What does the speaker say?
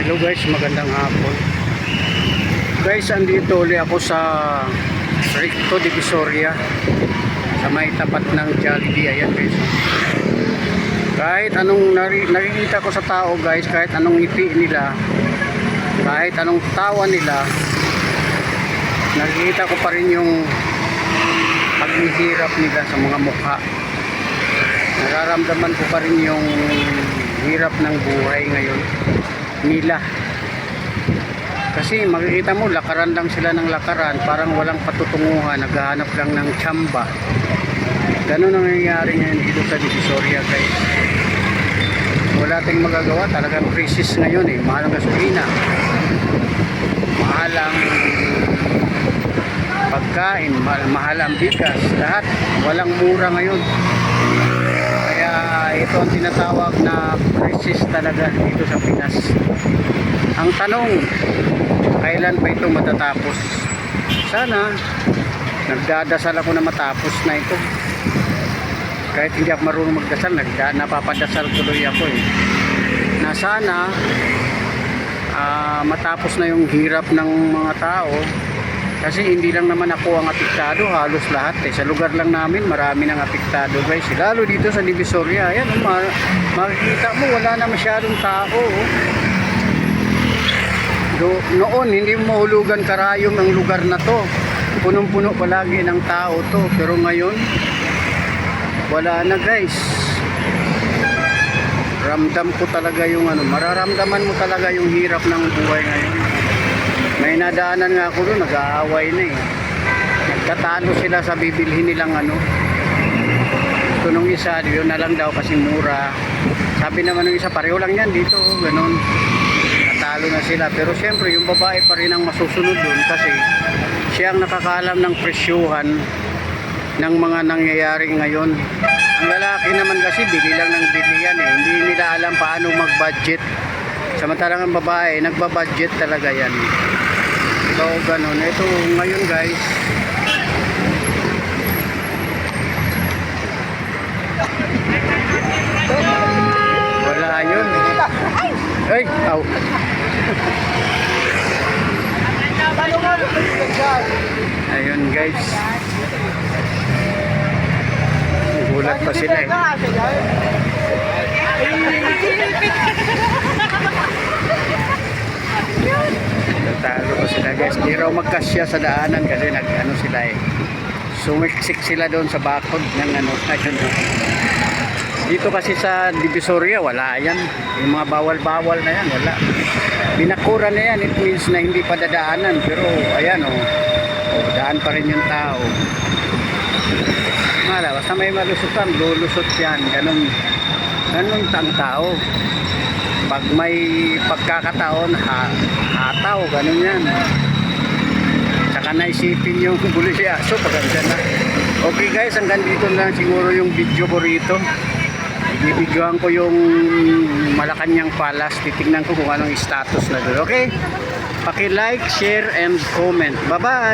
Hello guys, magandang hapon. Guys, andito ulit ako sa Recto Divisoria sa may tapat ng Jollibee. Ayan guys. Kahit anong nakikita ko sa tao guys, kahit anong ngiti nila, kahit anong tawa nila, nakikita ko pa rin yung paghihirap nila sa mga mukha. Nararamdaman ko pa rin yung hirap ng buhay ngayon nila. Kasi makikita mo, lakaran lang sila ng lakaran, parang walang patutunguhan, naghahanap lang ng tsamba. Ganun ang nangyayari ngayon dito sa Divisoria guys. Wala tayong magagawa, talagang crisis ngayon eh. Mahal ang gasolina, mahal ang pagkain, mahal ang bigas, lahat walang mura ngayon. Kaya ito ang tinatawag na crisis talaga dito sa Pinas. Ang tanong, kailan pa ito matatapos? Sana nagdadasal ako na matapos na ito. Kahit hindi ako marunong magdasal, napapadasal tuloy ako eh. Na sana matapos na yung hirap ng mga tao. Kasi hindi lang naman ako ang apektado, halos lahat eh. Sa lugar lang namin, marami nang apektado guys. Lalo dito sa Divisoria, ayan, makikita mo, wala na masyadong tao. Noon, hindi mo mahulugan karayom ang lugar na to. Punong-puno palagi ng tao to. Pero ngayon, wala na guys. Ramdam ko talaga yung mararamdaman mo talaga yung hirap ng buhay ngayon. May nadaanan nga ako doon, nag-aaway na eh. Nagtatalo sila sa bibilhin nilang Ito nung isa, yun na lang daw kasi mura. Sabi naman nung isa, pareho lang yan dito, ganun. Natalo na sila. Pero siyempre, yung babae pa rin ang masusunod doon kasi siya ang nakakaalam ng presyuhan ng mga nangyayari ngayon. Ang lalaki naman kasi, bili lang ng bili yan eh. Hindi nila alam paano mag-budget. Samantalang ang babae, nagbabudget talaga yan. So, ganun. Ito ngayon guys. Wala yun. Ay, aw. Ayun guys. Gulat pa sila eh. Talo pa sila guys. Di raw magkasya sa daanan kasi nag-ano sila eh. Sumiksik sila doon sa bakod ng ayun. Dito kasi sa Divisoria wala yan. Yung mga bawal-bawal na yan wala. Binakura na yan. It means na hindi pa dadaanan. Pero ayan daan pa rin yung tao. Basta may malusutan, lulusot yan. Ganun ang tao. Pag may pagkakataon, hataw, ganun yan. Saka naisipin yung bulisyaso, paganda na. Okay guys, hanggang dito na siguro yung video ko rito. Ibibidyohan ko yung Malacanang Palace. Titignan ko kung anong status na doon. Okay? Paki-like, share, and comment. Bye-bye!